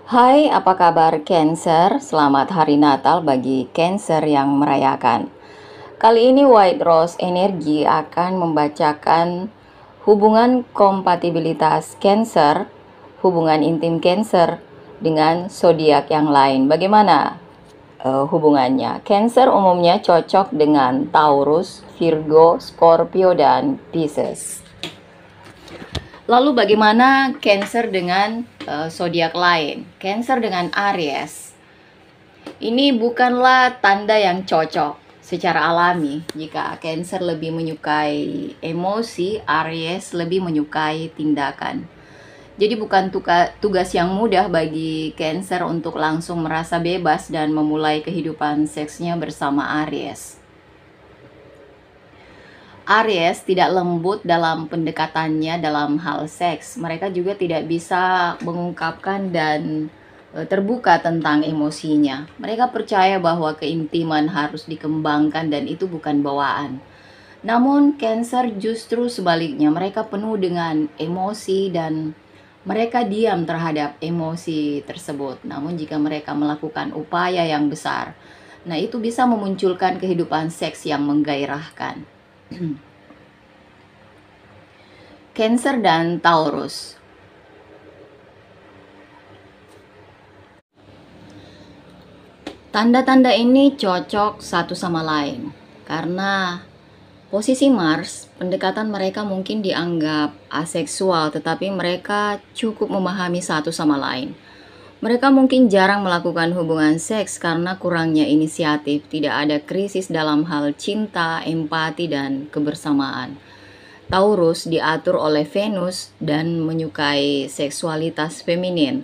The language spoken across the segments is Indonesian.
Hai, apa kabar Cancer? Selamat Hari Natal bagi Cancer yang merayakan. Kali ini White Rose Energy akan membacakan hubungan kompatibilitas Cancer, hubungan intim Cancer dengan zodiak yang lain. Bagaimana hubungannya? Cancer umumnya cocok dengan Taurus, Virgo, Scorpio, dan Pisces. Lalu bagaimana Cancer dengan zodiak lain? Cancer dengan Aries. Ini bukanlah tanda yang cocok secara alami. Jika Cancer lebih menyukai emosi, Aries lebih menyukai tindakan. Jadi bukan tugas yang mudah bagi Cancer untuk langsung merasa bebas dan memulai kehidupan seksnya bersama Aries. Aries tidak lembut dalam pendekatannya dalam hal seks. Mereka juga tidak bisa mengungkapkan dan terbuka tentang emosinya. Mereka percaya bahwa keintiman harus dikembangkan dan itu bukan bawaan. Namun Cancer justru sebaliknya, mereka penuh dengan emosi dan mereka diam terhadap emosi tersebut. Namun jika mereka melakukan upaya yang besar, nah itu bisa memunculkan kehidupan seks yang menggairahkan. Cancer dan Taurus. Tanda-tanda ini cocok satu sama lain karena posisi Mars, pendekatan mereka mungkin dianggap aseksual, tetapi mereka cukup memahami satu sama lain. Mereka mungkin jarang melakukan hubungan seks karena kurangnya inisiatif, tidak ada krisis dalam hal cinta, empati, dan kebersamaan. Taurus diatur oleh Venus dan menyukai seksualitas feminin.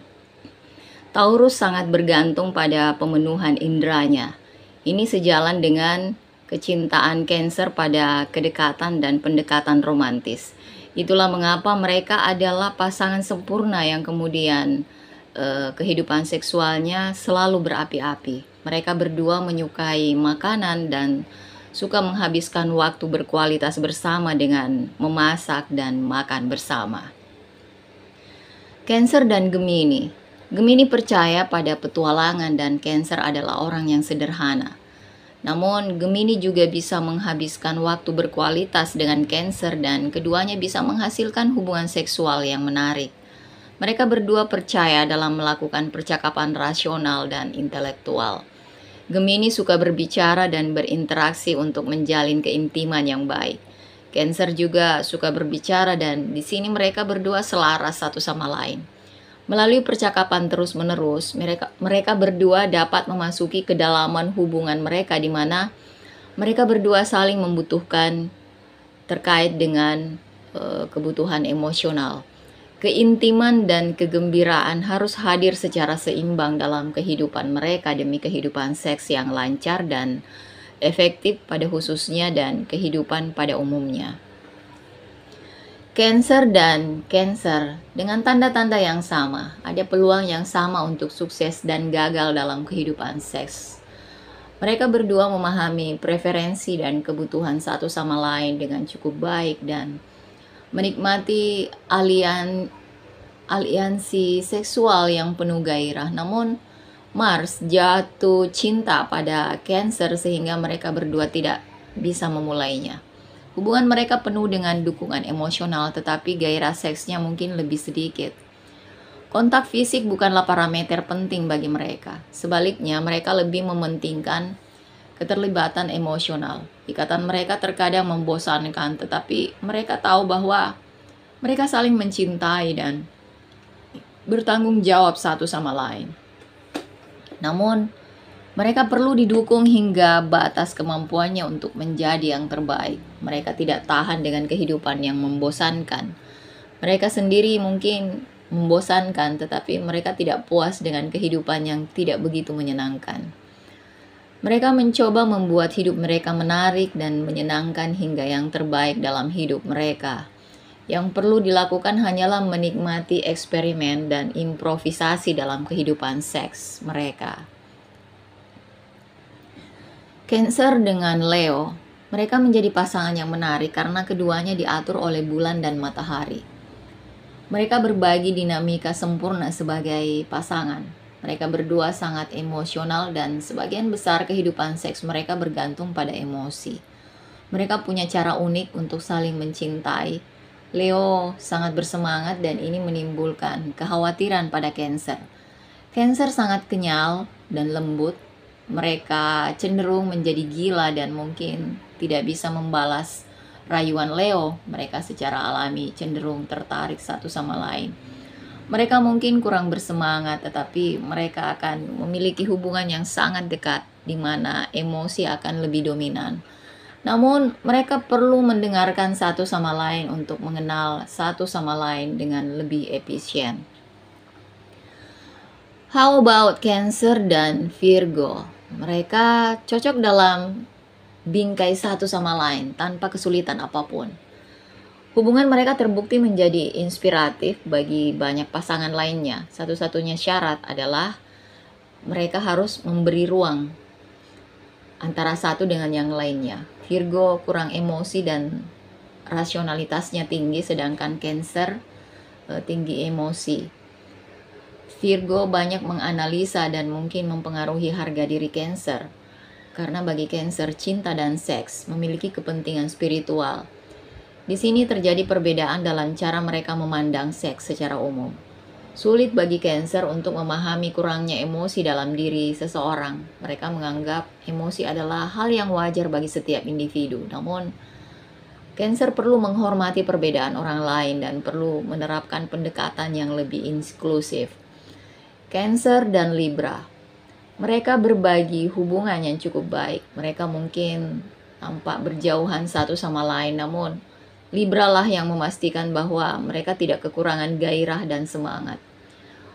Taurus sangat bergantung pada pemenuhan indranya. Ini sejalan dengan kecintaan Cancer pada kedekatan dan pendekatan romantis. Itulah mengapa mereka adalah pasangan sempurna yang kemudian kehidupan seksualnya selalu berapi-api. Mereka berdua menyukai makanan dan suka menghabiskan waktu berkualitas bersama dengan memasak dan makan bersama. Cancer dan Gemini. Gemini percaya pada petualangan dan Cancer adalah orang yang sederhana. Namun Gemini juga bisa menghabiskan waktu berkualitas dengan Cancer dan keduanya bisa menghasilkan hubungan seksual yang menarik. Mereka berdua percaya dalam melakukan percakapan rasional dan intelektual. Gemini suka berbicara dan berinteraksi untuk menjalin keintiman yang baik. Cancer juga suka berbicara dan di sini mereka berdua selaras satu sama lain. Melalui percakapan terus-menerus, mereka berdua dapat memasuki kedalaman hubungan mereka di mana mereka berdua saling membutuhkan terkait dengan kebutuhan emosional. Keintiman dan kegembiraan harus hadir secara seimbang dalam kehidupan mereka demi kehidupan seks yang lancar dan efektif pada khususnya dan kehidupan pada umumnya. Cancer dan Cancer dengan tanda-tanda yang sama, ada peluang yang sama untuk sukses dan gagal dalam kehidupan seks. Mereka berdua memahami preferensi dan kebutuhan satu sama lain dengan cukup baik dan menikmati aliansi seksual yang penuh gairah. Namun Mars jatuh cinta pada Cancer sehingga mereka berdua tidak bisa memulainya. Hubungan mereka penuh dengan dukungan emosional tetapi gairah seksnya mungkin lebih sedikit. Kontak fisik bukanlah parameter penting bagi mereka. Sebaliknya, mereka lebih mementingkan keterlibatan emosional. Ikatan mereka terkadang membosankan, tetapi mereka tahu bahwa mereka saling mencintai dan bertanggung jawab satu sama lain. Namun, mereka perlu didukung hingga batas kemampuannya untuk menjadi yang terbaik. Mereka tidak tahan dengan kehidupan yang membosankan. Mereka sendiri mungkin membosankan, tetapi mereka tidak puas dengan kehidupan yang tidak begitu menyenangkan. Mereka mencoba membuat hidup mereka menarik dan menyenangkan hingga yang terbaik dalam hidup mereka. Yang perlu dilakukan hanyalah menikmati eksperimen dan improvisasi dalam kehidupan seks mereka. Cancer dengan Leo, mereka menjadi pasangan yang menarik karena keduanya diatur oleh bulan dan matahari. Mereka berbagi dinamika sempurna sebagai pasangan. Mereka berdua sangat emosional dan sebagian besar kehidupan seks mereka bergantung pada emosi. Mereka punya cara unik untuk saling mencintai. Leo sangat bersemangat dan ini menimbulkan kekhawatiran pada Cancer. Cancer sangat kenyal dan lembut. Mereka cenderung menjadi gila dan mungkin tidak bisa membalas rayuan Leo. Mereka secara alami cenderung tertarik satu sama lain. Mereka mungkin kurang bersemangat, tetapi mereka akan memiliki hubungan yang sangat dekat, di mana emosi akan lebih dominan. Namun, mereka perlu mendengarkan satu sama lain untuk mengenal satu sama lain dengan lebih efisien. How about Cancer dan Virgo? Mereka cocok dalam bingkai satu sama lain tanpa kesulitan apapun. Hubungan mereka terbukti menjadi inspiratif bagi banyak pasangan lainnya. Satu-satunya syarat adalah mereka harus memberi ruang antara satu dengan yang lainnya. Virgo kurang emosi dan rasionalitasnya tinggi, sedangkan Cancer tinggi emosi. Virgo banyak menganalisa dan mungkin mempengaruhi harga diri Cancer. Karena bagi Cancer, cinta dan seks memiliki kepentingan spiritual. Di sini terjadi perbedaan dalam cara mereka memandang seks secara umum. Sulit bagi Cancer untuk memahami kurangnya emosi dalam diri seseorang. Mereka menganggap emosi adalah hal yang wajar bagi setiap individu. Namun, Cancer perlu menghormati perbedaan orang lain dan perlu menerapkan pendekatan yang lebih inklusif. Cancer dan Libra. Mereka berbagi hubungan yang cukup baik. Mereka mungkin tampak berjauhan satu sama lain, namun Libra lah yang memastikan bahwa mereka tidak kekurangan gairah dan semangat.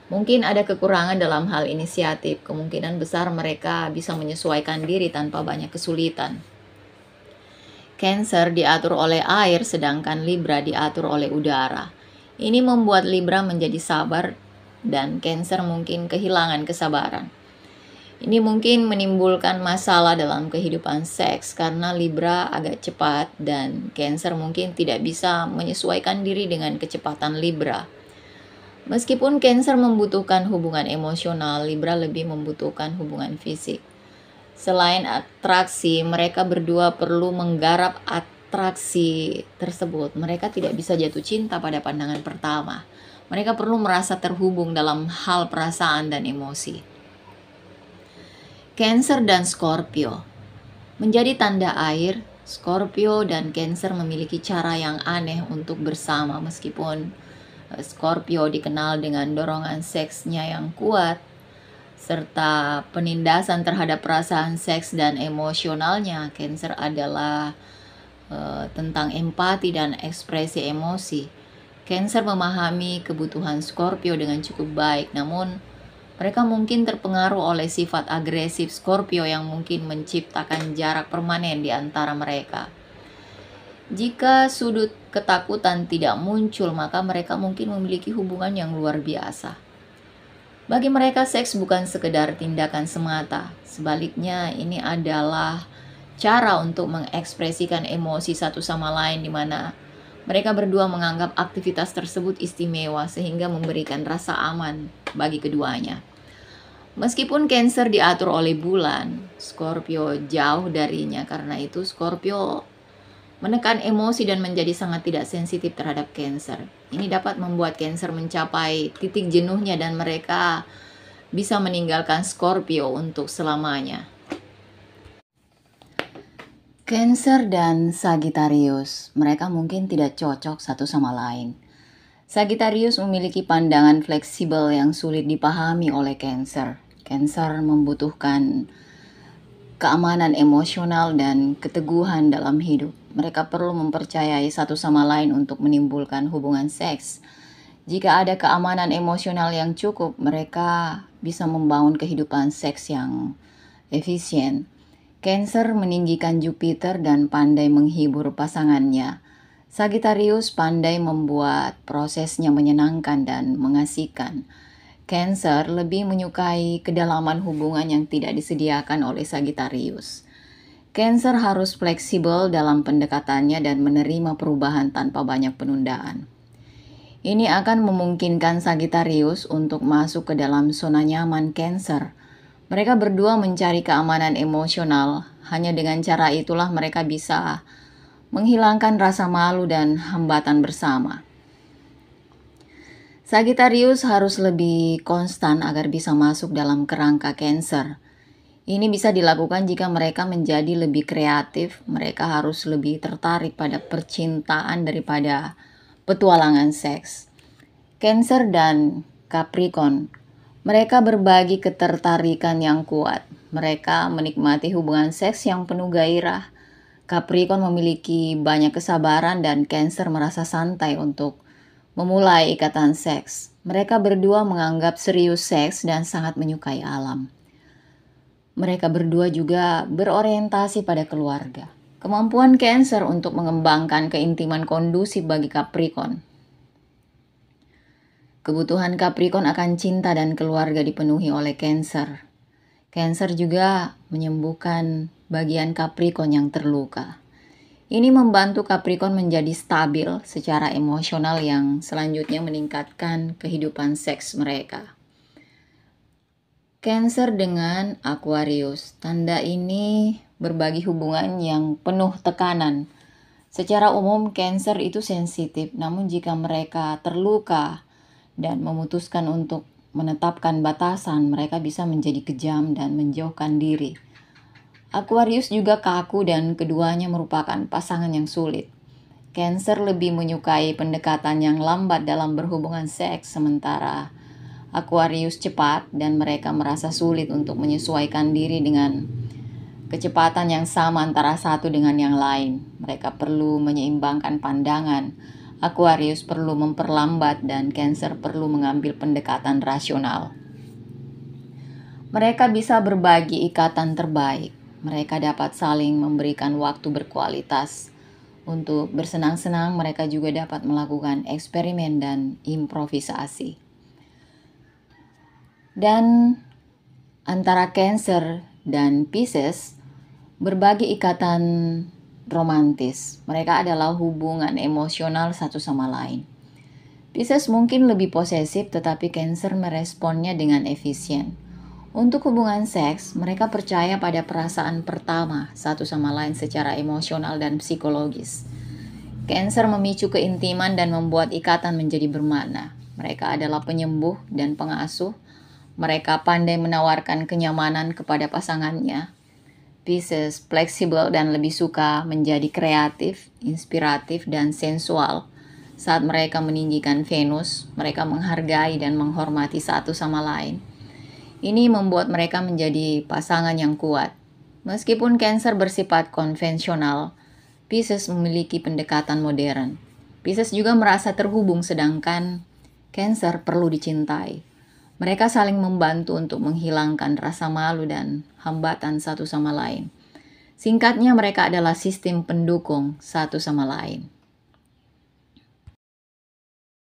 Mungkin ada kekurangan dalam hal inisiatif, kemungkinan besar mereka bisa menyesuaikan diri tanpa banyak kesulitan. Cancer diatur oleh air, sedangkan Libra diatur oleh udara. Ini membuat Libra menjadi sabar dan Cancer mungkin kehilangan kesabaran. Ini mungkin menimbulkan masalah dalam kehidupan seks karena Libra agak cepat dan Cancer mungkin tidak bisa menyesuaikan diri dengan kecepatan Libra. Meskipun Cancer membutuhkan hubungan emosional, Libra lebih membutuhkan hubungan fisik. Selain atraksi, mereka berdua perlu menggarap atraksi tersebut. Mereka tidak bisa jatuh cinta pada pandangan pertama. Mereka perlu merasa terhubung dalam hal perasaan dan emosi. Cancer dan Scorpio. Menjadi tanda air, Scorpio dan Cancer memiliki cara yang aneh untuk bersama meskipun Scorpio dikenal dengan dorongan seksnya yang kuat serta penindasan terhadap perasaan seks dan emosionalnya. Cancer adalah tentang empati dan ekspresi emosi. Cancer memahami kebutuhan Scorpio dengan cukup baik, namun mereka mungkin terpengaruh oleh sifat agresif Scorpio yang mungkin menciptakan jarak permanen di antara mereka. Jika sudut ketakutan tidak muncul, maka mereka mungkin memiliki hubungan yang luar biasa. Bagi mereka, seks bukan sekedar tindakan semata. Sebaliknya, ini adalah cara untuk mengekspresikan emosi satu sama lain di mana mereka berdua menganggap aktivitas tersebut istimewa sehingga memberikan rasa aman bagi keduanya. Meskipun Cancer diatur oleh bulan, Scorpio jauh darinya. Karena itu Scorpio menekan emosi dan menjadi sangat tidak sensitif terhadap Cancer. Ini dapat membuat Cancer mencapai titik jenuhnya dan mereka bisa meninggalkan Scorpio untuk selamanya. Cancer dan Sagittarius, mereka mungkin tidak cocok satu sama lain. Sagittarius memiliki pandangan fleksibel yang sulit dipahami oleh Cancer. Cancer membutuhkan keamanan emosional dan keteguhan dalam hidup. Mereka perlu mempercayai satu sama lain untuk menimbulkan hubungan seks. Jika ada keamanan emosional yang cukup, mereka bisa membangun kehidupan seks yang efisien. Cancer meninggikan Jupiter dan pandai menghibur pasangannya. Sagittarius pandai membuat prosesnya menyenangkan dan mengasihkan. Cancer lebih menyukai kedalaman hubungan yang tidak disediakan oleh Sagittarius. Cancer harus fleksibel dalam pendekatannya dan menerima perubahan tanpa banyak penundaan. Ini akan memungkinkan Sagittarius untuk masuk ke dalam zona nyaman Cancer. Mereka berdua mencari keamanan emosional. Hanya dengan cara itulah mereka bisa menghilangkan rasa malu dan hambatan bersama. Sagittarius harus lebih konstan agar bisa masuk dalam kerangka Cancer. Ini bisa dilakukan jika mereka menjadi lebih kreatif. Mereka harus lebih tertarik pada percintaan daripada petualangan seks. Cancer dan Capricorn, mereka berbagi ketertarikan yang kuat. Mereka menikmati hubungan seks yang penuh gairah. Capricorn memiliki banyak kesabaran dan Cancer merasa santai untuk memulai ikatan seks. Mereka berdua menganggap serius seks dan sangat menyukai alam. Mereka berdua juga berorientasi pada keluarga. Kemampuan Cancer untuk mengembangkan keintiman kondusif bagi Capricorn. Kebutuhan Capricorn akan cinta dan keluarga dipenuhi oleh Cancer. Cancer juga menyembuhkan bagian Capricorn yang terluka. Ini membantu Capricorn menjadi stabil secara emosional yang selanjutnya meningkatkan kehidupan seks mereka. Cancer dengan Aquarius, tanda ini berbagi hubungan yang penuh tekanan. Secara umum Cancer itu sensitif, namun jika mereka terluka dan memutuskan untuk menetapkan batasan, mereka bisa menjadi kejam dan menjauhkan diri. Aquarius juga kaku dan keduanya merupakan pasangan yang sulit. Cancer lebih menyukai pendekatan yang lambat dalam berhubungan seks, sementara Aquarius cepat dan mereka merasa sulit untuk menyesuaikan diri dengan kecepatan yang sama antara satu dengan yang lain. Mereka perlu menyeimbangkan pandangan. Aquarius perlu memperlambat dan Cancer perlu mengambil pendekatan rasional. Mereka bisa berbagi ikatan terbaik. Mereka dapat saling memberikan waktu berkualitas. Untuk bersenang-senang, mereka juga dapat melakukan eksperimen dan improvisasi. Dan antara Cancer dan Pisces berbagi ikatan romantis. Mereka adalah hubungan emosional satu sama lain. Pisces mungkin lebih posesif, tetapi Cancer meresponnya dengan efisien. Untuk hubungan seks, mereka percaya pada perasaan pertama satu sama lain secara emosional dan psikologis. Cancer memicu keintiman dan membuat ikatan menjadi bermakna. Mereka adalah penyembuh dan pengasuh. Mereka pandai menawarkan kenyamanan kepada pasangannya. Pisces fleksibel dan lebih suka menjadi kreatif, inspiratif, dan sensual. Saat mereka meninggikan Venus, mereka menghargai dan menghormati satu sama lain. Ini membuat mereka menjadi pasangan yang kuat. Meskipun Cancer bersifat konvensional, Pisces memiliki pendekatan modern. Pisces juga merasa terhubung sedangkan Cancer perlu dicintai. Mereka saling membantu untuk menghilangkan rasa malu dan hambatan satu sama lain. Singkatnya, mereka adalah sistem pendukung satu sama lain.